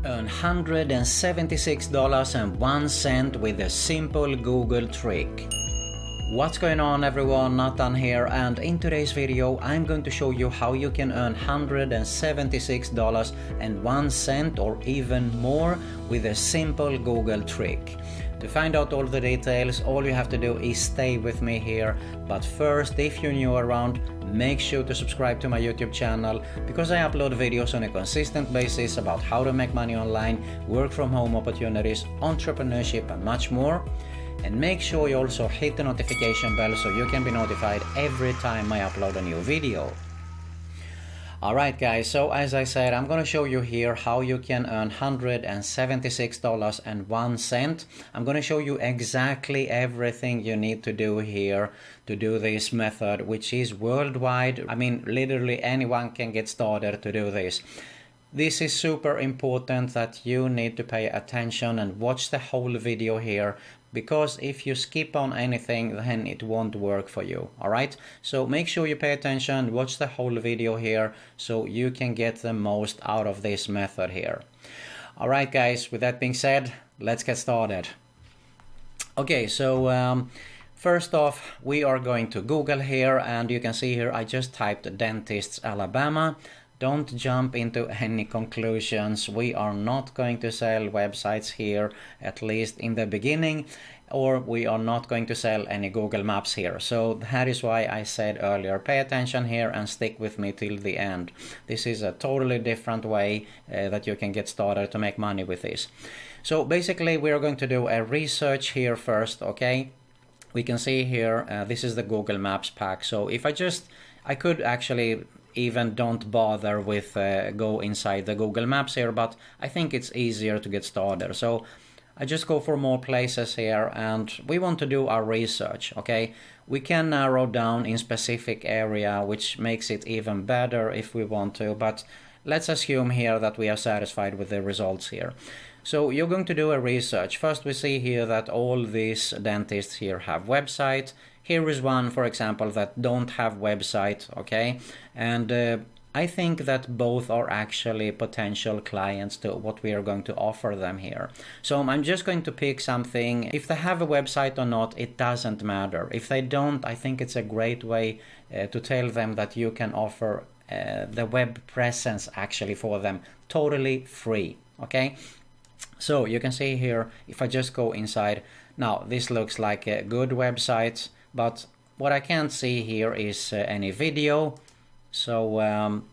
Earn $176.01 with a simple Google trick. What's going on everyone, Nathan here, and in today's video I'm going to show you how you can earn $176.01 or even more with a simple Google trick. To find out all the details, all you have to do is stay with me here. But first, if you're new around, make sure to subscribe to my YouTube channel, because I upload videos on a consistent basis about how to make money online, work from home opportunities, entrepreneurship and much more. And make sure you also hit the notification bell so you can be notified every time I upload a new video. Alright guys, so as I said, I'm gonna show you here how you can earn $176.01. I'm gonna show you exactly everything you need to do here to do this method, which is worldwide. I mean, literally anyone can get started to do this. This is super important that you need to pay attention and watch the whole video here, because if you skip on anything, then it won't work for you. Alright, so make sure you pay attention, watch the whole video here so you can get the most out of this method here. Alright guys, with that being said, let's get started. Okay, so first off, we are going to Google here, and you can see here I just typed Dentists Alabama. Don't jump into any conclusions. We are not going to sell websites here, at least in the beginning, or we are not going to sell any Google Maps here. So that is why I said earlier, pay attention here and stick with me till the end. This is a totally different way that you can get started to make money with this. So basically we are going to do a research here first, okay? We can see here, this is the Google Maps pack. So if I could actually even don't bother with go inside the Google Maps here, but I think it's easier to get started. So I just go for more places here, and we want to do our research, okay? We can narrow down in specific area, which makes it even better if we want to, but let's assume here that we are satisfied with the results here. So you're going to do a research. First we see here that all these dentists here have website. Here is one, for example, that don't have website, okay? And I think that both are actually potential clients to what we are going to offer them here. So I'm just going to pick something. If they have a website or not, it doesn't matter. If they don't, I think it's a great way to tell them that you can offer the web presence actually for them totally free, okay? So you can see here, if I just go inside, now this looks like a good website, but what I can't see here is any video. So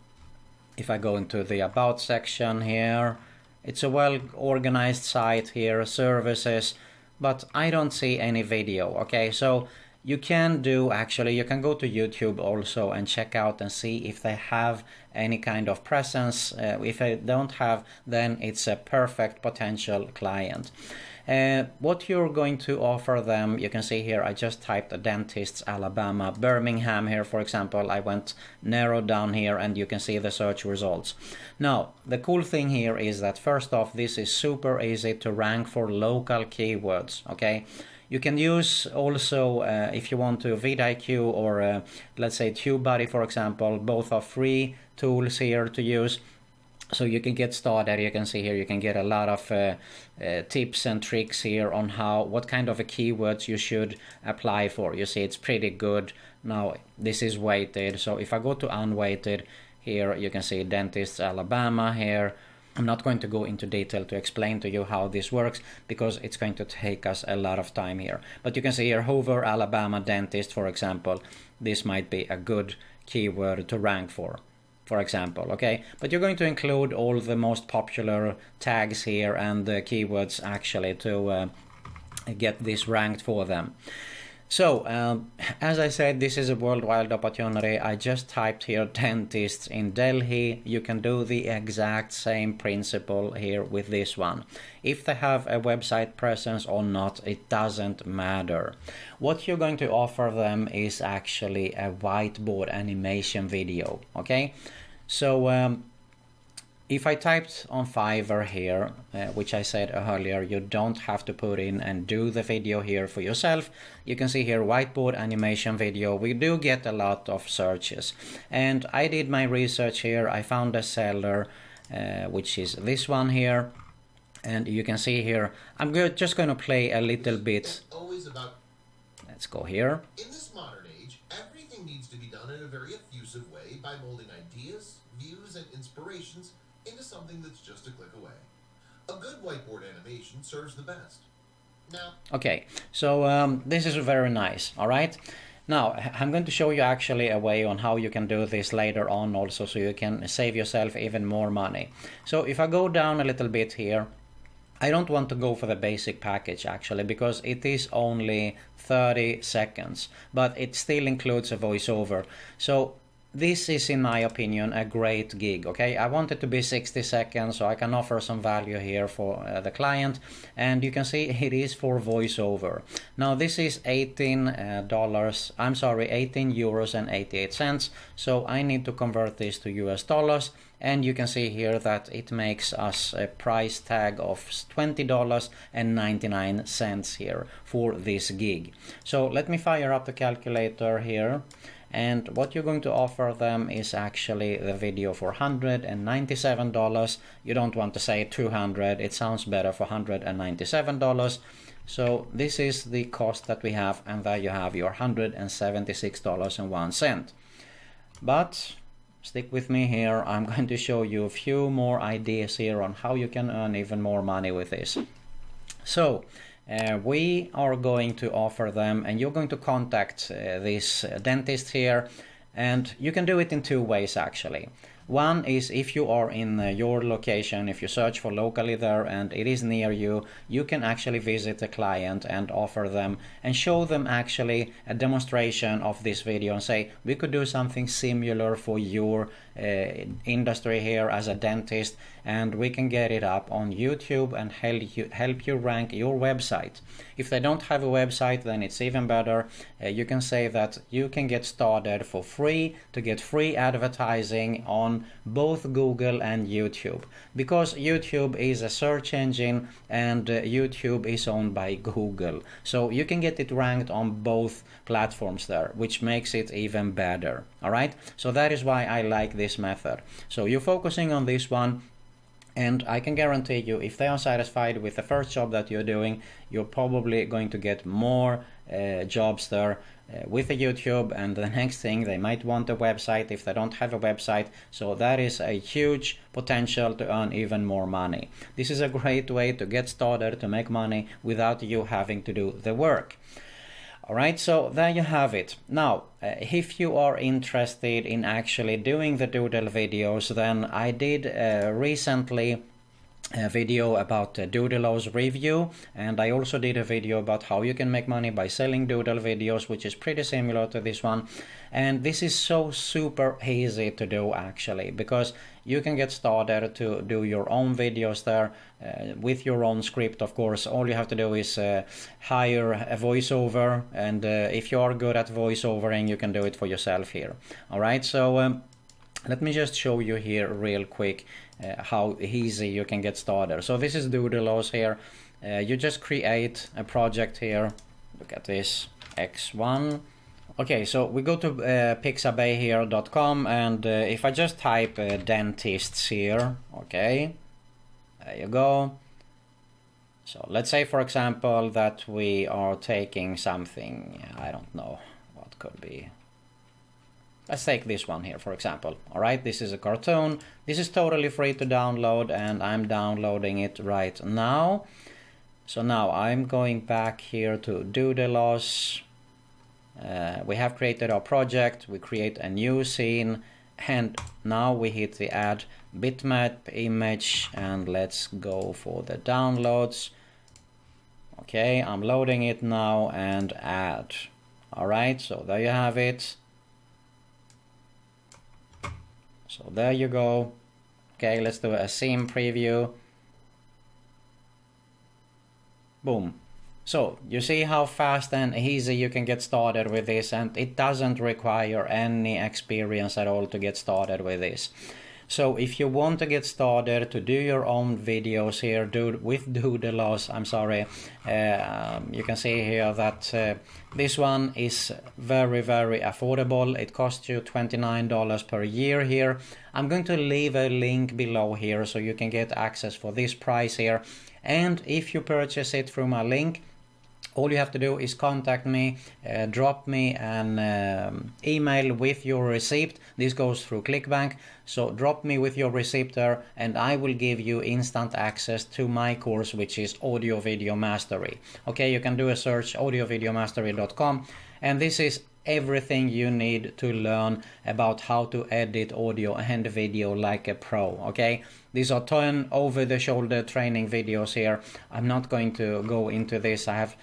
if I go into the About section here, it's a well organized site here, services, but I don't see any video, okay? So you can do, actually, you can go to YouTube also and check out and see if they have any kind of presence. If they don't have, then it's a perfect potential client. What you're going to offer them, you can see here, I just typed Dentists Alabama, Birmingham here, for example. I went narrowed down here and you can see the search results. Now, the cool thing here is that first off, this is super easy to rank for local keywords, okay? You can use also, if you want to, vidIQ or let's say TubeBuddy, for example. Both are free tools here to use. So you can get started. You can see here you can get a lot of tips and tricks here on what kind of keywords you should apply for. You see it's pretty good. Now this is weighted. So if I go to unweighted here, you can see Dentists Alabama here. I'm not going to go into detail to explain to you how this works, because it's going to take us a lot of time here. But you can see here Hoover, Alabama dentist, for example. This might be a good keyword to rank for example, okay? But you're going to include all the most popular tags here and the keywords actually to get this ranked for them. So, as I said, this is a worldwide opportunity. I just typed here dentists in Delhi. You can do the exact same principle here with this one. If they have a website presence or not, it doesn't matter. What you're going to offer them is actually a whiteboard animation video, okay? So, if I typed on Fiverr here, which I said earlier, you don't have to put in and do the video here for yourself. You can see here whiteboard animation video. We do get a lot of searches. And I did my research here. I found a seller which is this one here. And you can see here, I'm just going to play a little bit. Let's go here. In this modern age, everything needs to be done in a very effusive way by molding ideas, views, and inspirations into something that's just a click away. A good whiteboard animation serves the best. Now, okay, so this is very nice, all right? Now, I'm going to show you actually a way on how you can do this later on also, so you can save yourself even more money. So if I go down a little bit here, I don't want to go for the basic package actually, because it is only 30 seconds, but it still includes a voiceover. So this is, in my opinion, a great gig, okay? I want it to be 60 seconds so I can offer some value here for the client, and you can see it is for voiceover. Now this is $18, I'm sorry, 18 euros and 88 cents, so I need to convert this to US dollars, and you can see here that it makes us a price tag of $20.99 here for this gig. So let me fire up the calculator here. And what you're going to offer them is actually the video for $197. You don't want to say 200, it sounds better for $197. So this is the cost that we have, and there you have your $176.01. But stick with me here, I'm going to show you a few more ideas here on how you can earn even more money with this. So we are going to offer them, and you're going to contact this dentist here, and you can do it in two ways actually. One is if you are in your location, if you search for locally there and it is near you, you can actually visit the client and offer them and show them actually a demonstration of this video and say, we could do something similar for your industry here as a dentist, and we can get it up on YouTube and help you rank your website. If they don't have a website, then it's even better. You can say that you can get started for free to get free advertising on both Google and YouTube, because YouTube is a search engine and YouTube is owned by Google, so you can get it ranked on both platforms there, which makes it even better. All right, so that is why I like this method. So you're focusing on this one, and I can guarantee you, if they are satisfied with the first job that you're doing, you're probably going to get more jobs there with the YouTube, and the next thing, they might want a website if they don't have a website. So that is a huge potential to earn even more money. This is a great way to get started, to make money without you having to do the work. Alright, so there you have it. Now, if you are interested in actually doing the doodle videos, then I did recently a video about Doodleo's review, and I also did a video about how you can make money by selling doodle videos, which is pretty similar to this one. And this is so super easy to do actually, because you can get started to do your own videos there with your own script. Of course, all you have to do is hire a voiceover, and if you are good at voiceovering, you can do it for yourself here. Alright, so let me just show you here real quick how easy you can get started. So this is Doodleo's here. You just create a project here. Look at this, X1. Okay, so we go to pixabay.com, and if I just type dentists here, okay, there you go. So let's say, for example, that we are taking something, I don't know, what could be. Let's take this one here, for example. Alright, this is a cartoon. This is totally free to download, and I'm downloading it right now. So now I'm going back here to Doodleo's. We have created our project, we create a new scene, and now we hit the add bitmap image, and let's go for the downloads. Okay, I'm loading it now, and add. Alright, so there you have it. So there you go. Okay, let's do a scene preview. Boom. So you see how fast and easy you can get started with this, and it doesn't require any experience at all to get started with this. So if you want to get started to do your own videos here with Doodleos, I'm sorry, you can see here that this one is very, very affordable. It costs you $29 per year here. I'm going to leave a link below here so you can get access for this price here. And if you purchase it through my link, all you have to do is contact me, drop me an email with your receipt. This goes through ClickBank. So drop me with your receipt there and I will give you instant access to my course, which is Audio Video Mastery. Okay, you can do a search, audiovideomastery.com, and this is everything you need to learn about how to edit audio and video like a pro. Okay, these are 10 over-the-shoulder training videos here. I'm not going to go into this. I have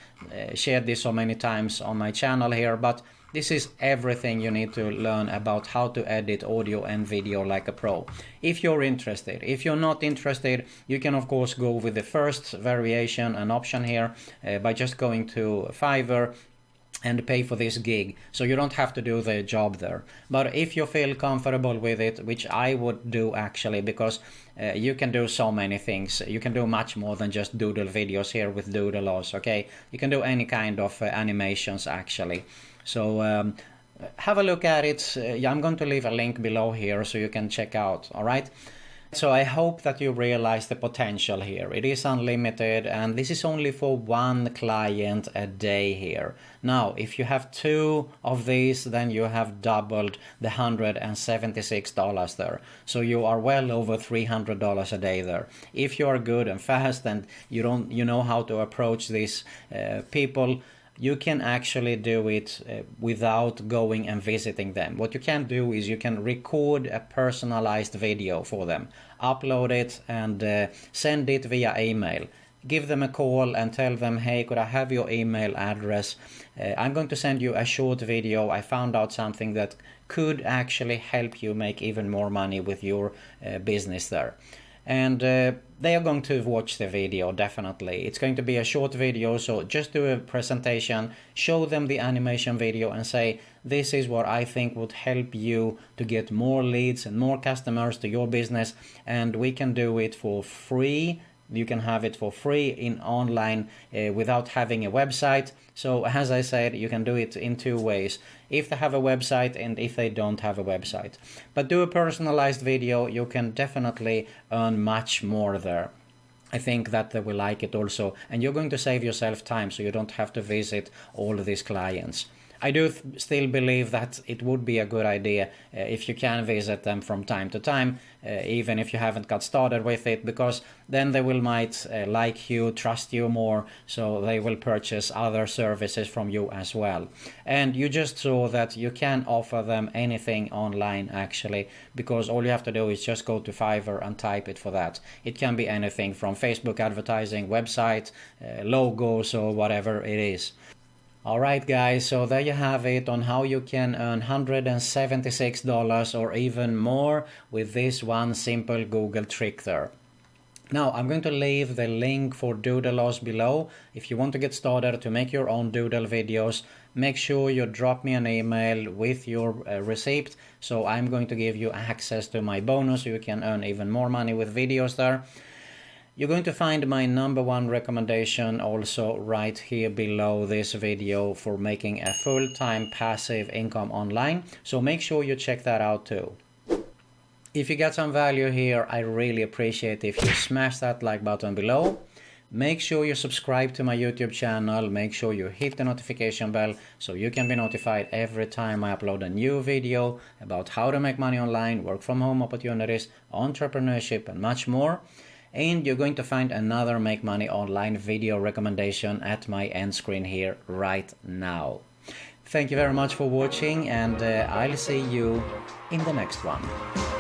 shared this so many times on my channel here, but this is everything you need to learn about how to edit audio and video like a pro. If you're interested. If you're not interested, you can of course go with the first variation and option here by just going to Fiverr and pay for this gig, so you don't have to do the job there. But if you feel comfortable with it, which I would do actually, because you can do so many things. You can do much more than just doodle videos here with Doodleos, okay? You can do any kind of animations actually. So have a look at it. I'm going to leave a link below here so you can check out, all right? So I hope that you realize the potential here. It is unlimited and this is only for one client a day here. Now, if you have 2 of these, then you have doubled the $176 there. So you are well over $300 a day there. If you are good and fast and you know how to approach these people, you can actually do it without going and visiting them. What you can do is you can record a personalized video for them, upload it and send it via email. Give them a call and tell them, hey, could I have your email address? I'm going to send you a short video. I found out something that could actually help you make even more money with your business there. And they are going to watch the video, definitely. It's going to be a short video, so just do a presentation, show them the animation video and say, this is what I think would help you to get more leads and more customers to your business, and we can do it for free. You can have it for free in online without having a website. So as I said, you can do it in 2 ways. If they have a website and if they don't have a website. But do a personalized video, you can definitely earn much more there. I think that they will like it also. And you're going to save yourself time so you don't have to visit all of these clients. I do still believe that it would be a good idea if you can visit them from time to time, even if you haven't got started with it, because then they might like you, trust you more, so they will purchase other services from you as well. And you just saw that you can offer them anything online actually, because all you have to do is just go to Fiverr and type it for that. It can be anything from Facebook advertising, website, logos or whatever it is. Alright guys, so there you have it on how you can earn $176 or even more with this one simple Google trick there. Now I'm going to leave the link for Doodleos below. If you want to get started to make your own doodle videos, make sure you drop me an email with your receipt. So I'm going to give you access to my bonus so you can earn even more money with videos there. You're going to find my #1 recommendation also right here below this video for making a full-time passive income online. So make sure you check that out too. If you got some value here, I really appreciate if you smash that like button below. Make sure you subscribe to my YouTube channel. Make sure you hit the notification bell so you can be notified every time I upload a new video about how to make money online, work from home opportunities, entrepreneurship and much more. And you're going to find another Make Money Online video recommendation at my end screen here right now. Thank you very much for watching and I'll see you in the next one.